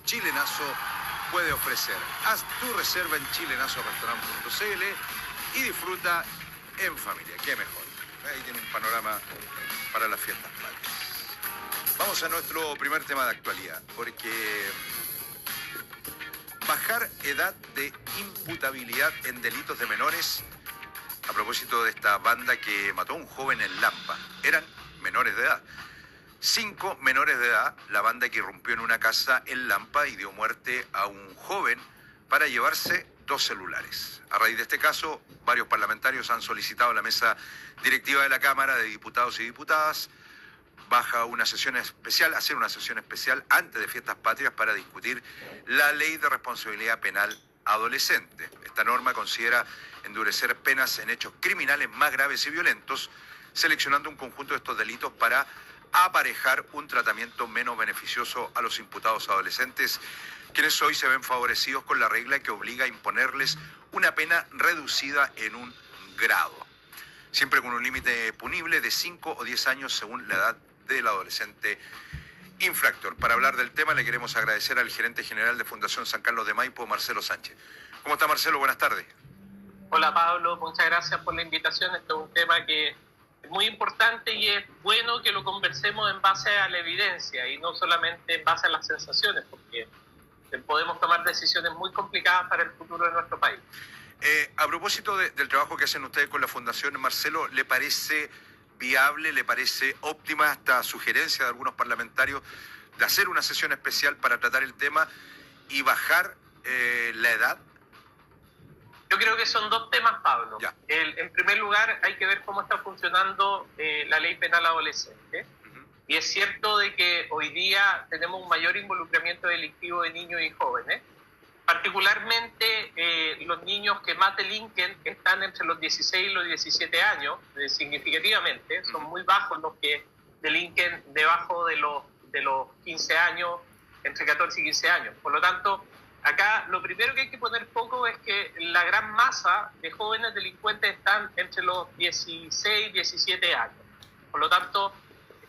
Chilenazo puede ofrecer. Haz tu reserva en chilenazorestaurant.cl y disfruta en familia. Qué mejor. Ahí tiene un panorama para las fiestas patrias. Vamos a nuestro primer tema de actualidad, porque bajar edad de imputabilidad en delitos de menores, a propósito de esta banda que mató a un joven en Lampa. Eran menores de edad. 5 menores de edad, la banda que irrumpió en una casa en Lampa y dio muerte a un joven para llevarse 2 celulares. A raíz de este caso, varios parlamentarios han solicitado a la mesa directiva de la Cámara de Diputados y Diputadas hacer una sesión especial antes de fiestas patrias para discutir la ley de responsabilidad penal adolescente. Esta norma considera endurecer penas en hechos criminales más graves y violentos, seleccionando un conjunto de estos delitos para aparejar un tratamiento menos beneficioso a los imputados adolescentes, quienes hoy se ven favorecidos con la regla que obliga a imponerles una pena reducida en un grado, siempre con un límite punible de 5 o 10 años según la edad del adolescente infractor. Para hablar del tema le queremos agradecer al gerente general de Fundación San Carlos de Maipo, Marcelo Sánchez. ¿Cómo está, Marcelo? Buenas tardes. Hola, Pablo, muchas gracias por la invitación. Este es un tema que es muy importante y es bueno que lo conversemos en base a la evidencia y no solamente en base a las sensaciones, porque podemos tomar decisiones muy complicadas para el futuro de nuestro país. A propósito del trabajo que hacen ustedes con la Fundación, Marcelo, ¿le parece viable, le parece óptima esta sugerencia de algunos parlamentarios de hacer una sesión especial para tratar el tema y bajar la edad? Yo creo que son 2 temas, Pablo. En primer lugar, hay que ver cómo está funcionando la ley penal adolescente. Y es cierto de que hoy día tenemos un mayor involucramiento delictivo de niños y jóvenes. Particularmente los niños que más delinquen están entre los 16 y los 17 años, significativamente. Son muy bajos los que delinquen debajo de los 15 años, entre 14 y 15 años. Por lo tanto, acá lo primero que hay que poner foco es que la gran masa de jóvenes delincuentes están entre los 16 y 17 años. Por lo tanto,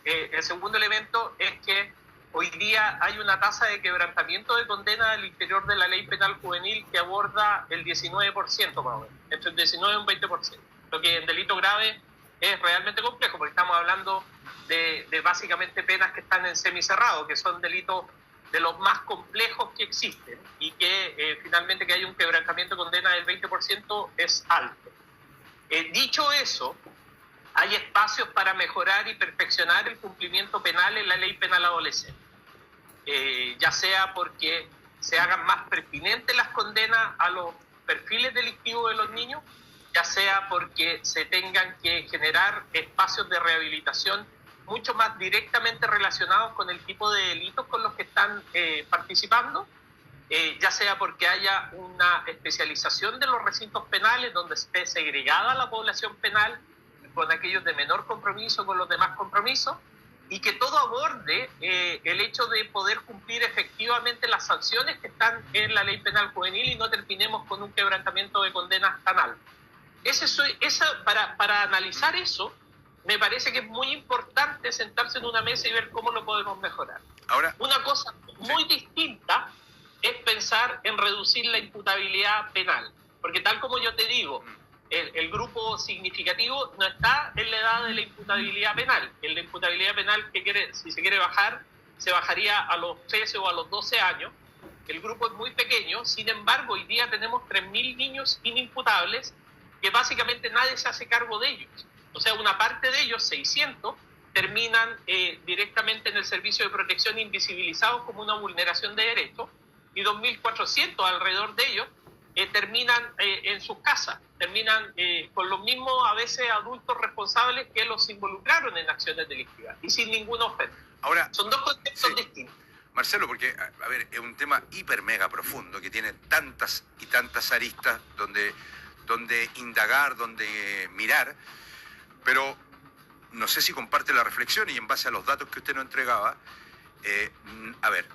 el segundo elemento es que hoy día hay una tasa de quebrantamiento de condena al interior de la ley penal juvenil que aborda el 19%, más o menos, entre el 19 y un 20%. Lo que en delito grave es realmente complejo, porque estamos hablando de básicamente penas que están en semicerrado, que son delitos de los más complejos que existen y que finalmente que haya un quebrantamiento de condena del 20% es alto. Dicho eso, hay espacios para mejorar y perfeccionar el cumplimiento penal en la ley penal adolescente. Ya sea porque se hagan más pertinentes las condenas a los perfiles delictivos de los niños, ya sea porque se tengan que generar espacios de rehabilitación mucho más directamente relacionados con el tipo de delitos con los que están participando, ya sea porque haya una especialización de los recintos penales donde esté segregada la población penal con aquellos de menor compromiso, con los de más compromiso, y que todo aborde el hecho de poder cumplir efectivamente las sanciones que están en la ley penal juvenil y no terminemos con un quebrantamiento de condenas tan alto. Para analizar eso, me parece que es muy importante sentarse en una mesa y ver cómo lo podemos mejorar. Ahora, una cosa muy distinta es pensar en reducir la imputabilidad penal, porque tal como yo te digo, el grupo significativo no está en la edad de la imputabilidad penal. En la imputabilidad penal, si se quiere bajar, se bajaría a los 13 o a los 12 años. El grupo es muy pequeño, sin embargo, hoy día tenemos 3.000 niños inimputables que básicamente nadie se hace cargo de ellos. O sea, una parte de ellos, 600, terminan directamente en el servicio de protección invisibilizados como una vulneración de derechos, y 2.400 alrededor de ellos terminan en sus casas, terminan con los mismos a veces adultos responsables que los involucraron en acciones delictivas y sin ninguna ofensa. Ahora, son 2 contextos distintos. Marcelo, porque, a ver, es un tema hiper mega profundo que tiene tantas y tantas aristas donde indagar, donde mirar, pero no sé si comparte la reflexión y en base a los datos que usted nos entregaba, a ver,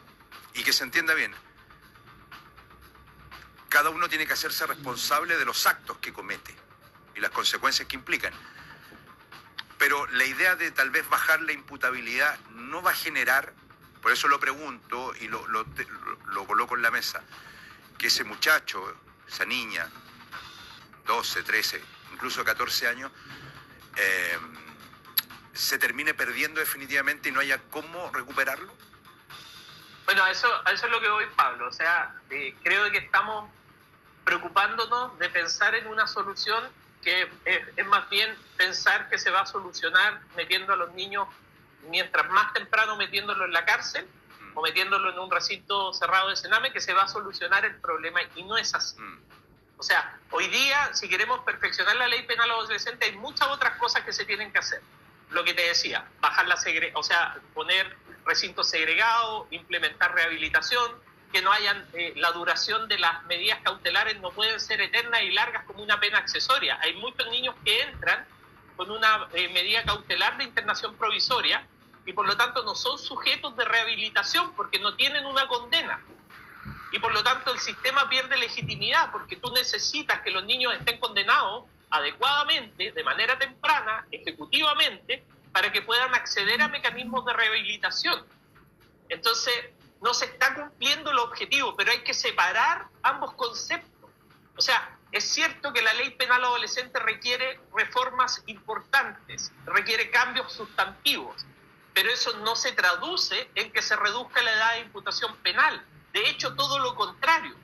y que se entienda bien, cada uno tiene que hacerse responsable de los actos que comete y las consecuencias que implican. Pero la idea de tal vez bajar la imputabilidad no va a generar, por eso lo pregunto y lo lo coloco en la mesa, que ese muchacho, esa niña, 12, 13, incluso 14 años, se termine perdiendo definitivamente y no haya cómo recuperarlo? Bueno, a eso es lo que voy, Pablo. O sea, creo que estamos preocupándonos de pensar en una solución que es más bien pensar que se va a solucionar metiendo a los niños, mientras más temprano metiéndolo en la cárcel o metiéndolo en un recinto cerrado de Sename, que se va a solucionar el problema, y no es así. O sea, hoy día, si queremos perfeccionar la ley penal adolescente, hay muchas otras cosas que se tienen que hacer. Lo que te decía, bajar poner recintos segregados, implementar rehabilitación, que no hayan, la duración de las medidas cautelares no pueden ser eternas y largas como una pena accesoria. Hay muchos niños que entran con una medida cautelar de internación provisoria y por lo tanto no son sujetos de rehabilitación porque no tienen una condena. Y por lo tanto el sistema pierde legitimidad porque tú necesitas que los niños estén condenados adecuadamente, de manera temprana, ejecutivamente, para que puedan acceder a mecanismos de rehabilitación. Entonces, no se está cumpliendo el objetivo, pero hay que separar ambos conceptos. O sea, es cierto que la ley penal adolescente requiere reformas importantes, requiere cambios sustantivos, pero eso no se traduce en que se reduzca la edad de imputación penal. De hecho, todo lo contrario.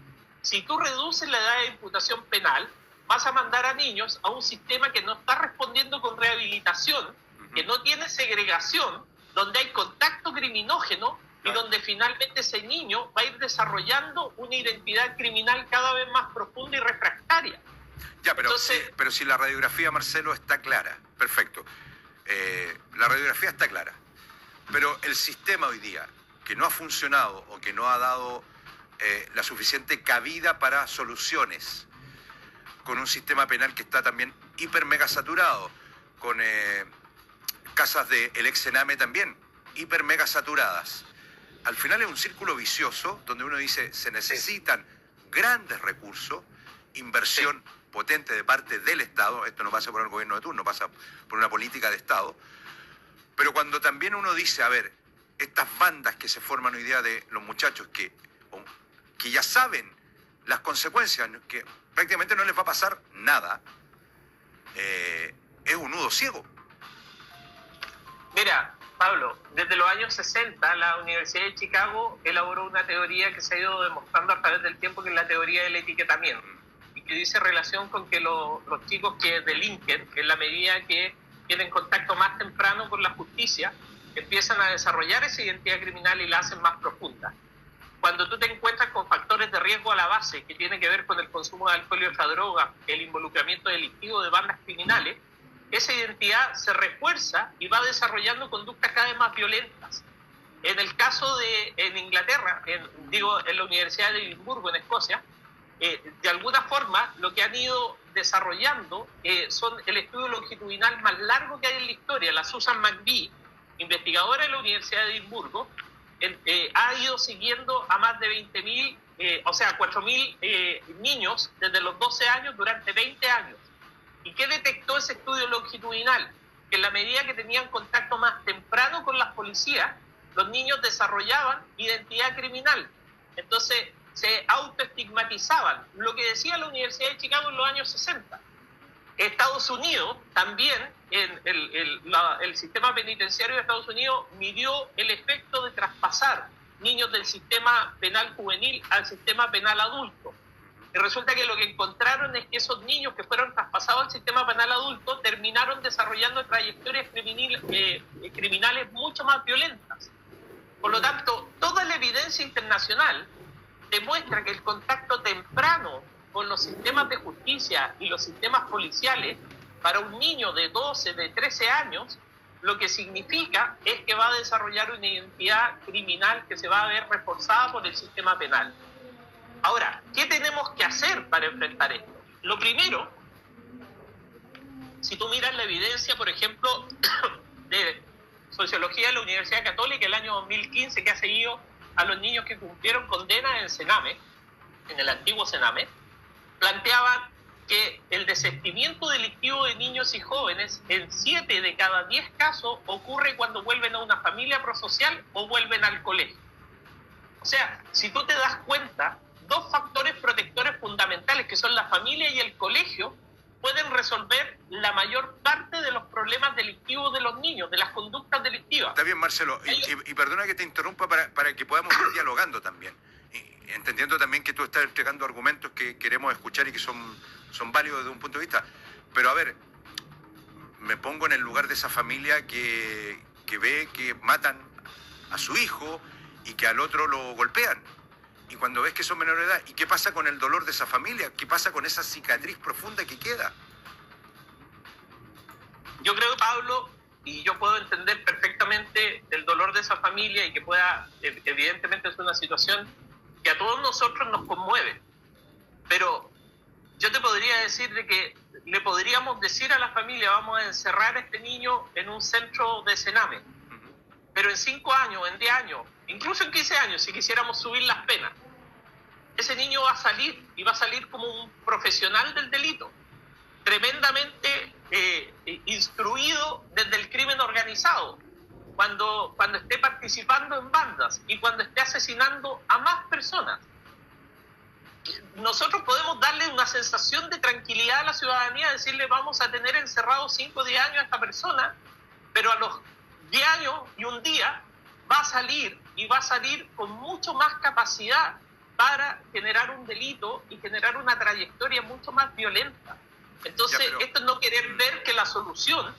Si tú reduces la edad de imputación penal, vas a mandar a niños a un sistema que no está respondiendo con rehabilitación, que no tiene segregación, donde hay contacto criminógeno y donde finalmente ese niño va a ir desarrollando una identidad criminal cada vez más profunda y refractaria. Ya, pero, entonces, pero si la radiografía, Marcelo, está clara, perfecto. La radiografía está clara, pero el sistema hoy día, que no ha funcionado o que no ha dado la suficiente cabida para soluciones, con un sistema penal que está también hiper mega saturado, con casas del ex Sename también hiper mega saturadas. Al final es un círculo vicioso donde uno dice se necesitan grandes recursos, inversión potente de parte del Estado. Esto no pasa por el gobierno de turno, pasa por una política de Estado. Pero cuando también uno dice, a ver, estas bandas que se forman hoy día de los muchachos que ya saben las consecuencias, que prácticamente no les va a pasar nada, es un nudo ciego. Mira, Pablo, desde los años 60 la Universidad de Chicago elaboró una teoría que se ha ido demostrando a través del tiempo, que es la teoría del etiquetamiento, y que dice relación con que los chicos que delinquen, en la medida que tienen contacto más temprano con la justicia, empiezan a desarrollar esa identidad criminal y la hacen más profunda. Cuando tú te encuentras con factores de riesgo a la base, que tienen que ver con el consumo de alcohol y otra droga, el involucramiento delictivo de bandas criminales, esa identidad se refuerza y va desarrollando conductas cada vez más violentas. En el caso en Inglaterra, en la Universidad de Edimburgo, en Escocia, de alguna forma lo que han ido desarrollando son el estudio longitudinal más largo que hay en la historia. La Susan McBee, investigadora de la Universidad de Edimburgo, ha ido siguiendo a más de 4.000 niños desde los 12 años durante 20 años. ¿Y qué detectó ese estudio longitudinal? Que en la medida que tenían contacto más temprano con las policías, los niños desarrollaban identidad criminal. Entonces se autoestigmatizaban, lo que decía la Universidad de Chicago en los años 60. Estados Unidos también, el sistema penitenciario de Estados Unidos midió el efecto de traspasar niños del sistema penal juvenil al sistema penal adulto. Y resulta que lo que encontraron es que esos niños que fueron traspasados al sistema penal adulto terminaron desarrollando trayectorias criminales mucho más violentas. Por lo tanto, toda la evidencia internacional demuestra que el contacto temprano con los sistemas de justicia y los sistemas policiales para un niño de 12, de 13 años, lo que significa es que va a desarrollar una identidad criminal que se va a ver reforzada por el sistema penal. Ahora, ¿qué tenemos que hacer para enfrentar esto? Lo primero, si tú miras la evidencia, por ejemplo, de Sociología de la Universidad Católica, el año 2015, que ha seguido a los niños que cumplieron condenas en Sename, en el antiguo Sename, planteaban que el desistimiento delictivo de niños y jóvenes en 7 de cada 10 casos ocurre cuando vuelven a una familia prosocial o vuelven al colegio. O sea, si tú te das colegio pueden resolver la mayor parte de los problemas delictivos de los niños, de las conductas delictivas. Está bien, Marcelo, y perdona que te interrumpa para que podamos ir dialogando también, entendiendo también que tú estás entregando argumentos que queremos escuchar y que son válidos desde un punto de vista. Pero a ver, me pongo en el lugar de esa familia que ve que matan a su hijo y que al otro lo golpean. Y cuando ves que son menores de edad, ¿y qué pasa con el dolor de esa familia? ¿Qué pasa con esa cicatriz profunda que queda? Yo creo, Pablo, y yo puedo entender perfectamente el dolor de esa familia y que pueda, evidentemente es una situación que a todos nosotros nos conmueve. Pero yo te podría decir de que le podríamos decir a la familia, vamos a encerrar a este niño en un centro de cename. Pero en 5 años, en 10 años, incluso en 15 años, si quisiéramos subir las penas, ese niño va a salir y va a salir como un profesional del delito, tremendamente instruido desde el crimen organizado, cuando esté participando en bandas y cuando esté asesinando a más personas. Nosotros podemos darle una sensación de tranquilidad a la ciudadanía, decirle vamos a tener encerrado 5 o 10 años a esta persona, pero a los 10 años y un día va a salir y va a salir con mucho más capacidad para generar un delito y generar una trayectoria mucho más violenta. Entonces, esto es no querer ver que la solución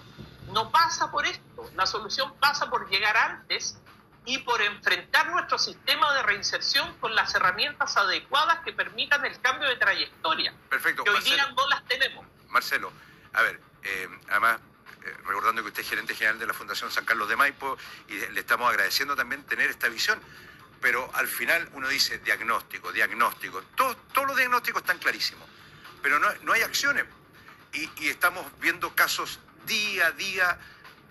no pasa por esto. La solución pasa por llegar antes y por enfrentar nuestro sistema de reinserción con las herramientas adecuadas que permitan el cambio de trayectoria. Perfecto. Que hoy día no las tenemos. Marcelo, a ver, además, recordando que usted es gerente general de la Fundación San Carlos de Maipo y le estamos agradeciendo también tener esta visión, pero al final uno dice diagnóstico, todos los diagnósticos están clarísimos, pero no hay acciones y estamos viendo casos día a día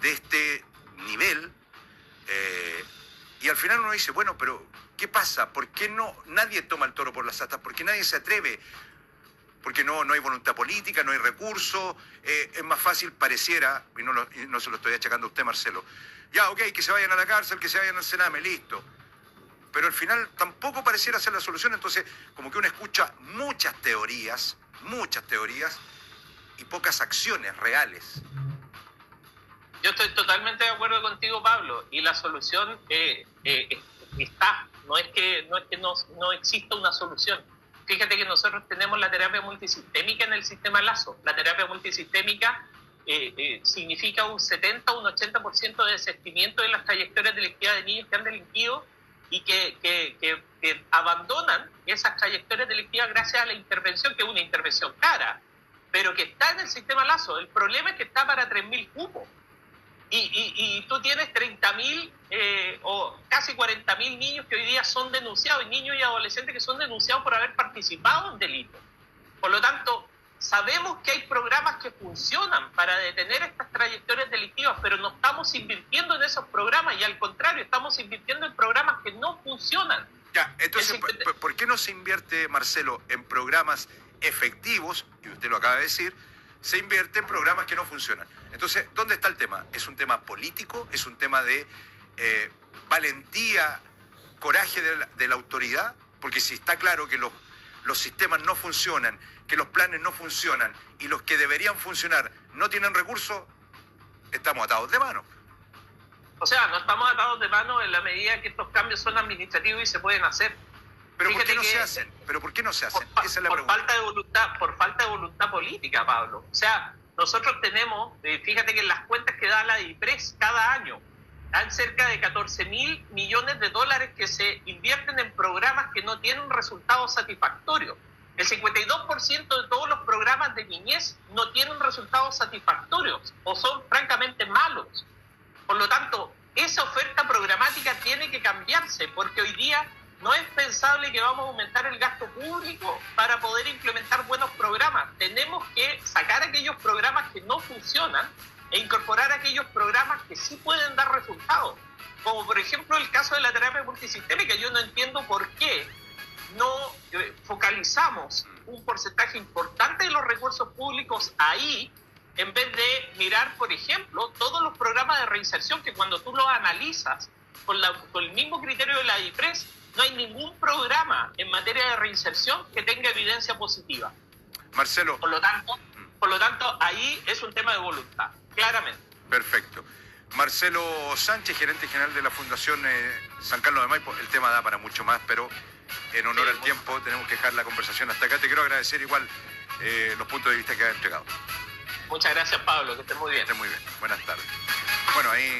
de este nivel y al final uno dice, bueno, pero ¿qué pasa? ¿Por qué nadie toma el toro por las astas? ¿Por qué nadie se atreve? Porque no hay voluntad política, no hay recursos, es más fácil, pareciera, y no se lo estoy achacando a usted, Marcelo, ya, ok, que se vayan a la cárcel, que se vayan al cename, listo. Pero al final tampoco pareciera ser la solución, entonces como que uno escucha muchas teorías, y pocas acciones reales. Yo estoy totalmente de acuerdo contigo, Pablo, y la solución está, no es que no exista una solución. Fíjate que nosotros tenemos la terapia multisistémica en el sistema Lazo. La terapia multisistémica significa un 70 o un 80% de desistimiento de las trayectorias delictivas de niños que han delinquido y que abandonan esas trayectorias delictivas gracias a la intervención, que es una intervención cara, pero que está en el sistema Lazo. El problema es que está para 3.000 cupos. Y tú tienes 30.000 o casi 40.000 niños que hoy día son denunciados, y niños y adolescentes que son denunciados por haber participado en delitos. Por lo tanto, sabemos que hay programas que funcionan para detener estas trayectorias delictivas, pero no estamos invirtiendo en esos programas y al contrario, estamos invirtiendo en programas que no funcionan. Ya, entonces, ¿por qué no se invierte, Marcelo, en programas efectivos? Y usted lo acaba de decir, se invierte en programas que no funcionan. Entonces, ¿dónde está el tema? ¿Es un tema político? ¿Es un tema de valentía, coraje de la autoridad? Porque si está claro que los sistemas no funcionan, que los planes no funcionan y los que deberían funcionar no tienen recursos, estamos atados de mano. O sea, no estamos atados de mano en la medida que estos cambios son administrativos y se pueden hacer. ¿Pero por qué no se hacen? Esa es la pregunta. Por falta de voluntad política, Pablo. O sea, nosotros tenemos, fíjate que en las cuentas que da la DIPRES cada año, hay cerca de 14.000 millones de dólares que se invierten en programas que no tienen resultados satisfactorios. El 52% de todos los programas de niñez no tienen resultados satisfactorios o son francamente malos. Por lo tanto, esa oferta programática tiene que cambiarse, porque hoy día no es pensable que vamos a aumentar el gasto público para poder implementar buenos programas. Tenemos que sacar aquellos programas que no funcionan e incorporar aquellos programas que sí pueden dar resultados. Como por ejemplo el caso de la terapia multisistémica. Yo no entiendo por qué no focalizamos un porcentaje importante de los recursos públicos ahí, en vez de mirar, por ejemplo, todos los programas de reinserción que cuando tú los analizas con el mismo criterio de la DIPRES, no hay ningún programa en materia de reinserción que tenga evidencia positiva. Marcelo. Por lo tanto, ahí es un tema de voluntad, claramente. Perfecto. Marcelo Sánchez, gerente general de la Fundación San Carlos de Maipo. El tema da para mucho más, pero en honor al tiempo tenemos que dejar la conversación hasta acá. Te quiero agradecer igual los puntos de vista que has entregado. Muchas gracias, Pablo, que estés muy bien. Que estés muy bien. Buenas tardes. Bueno, ahí...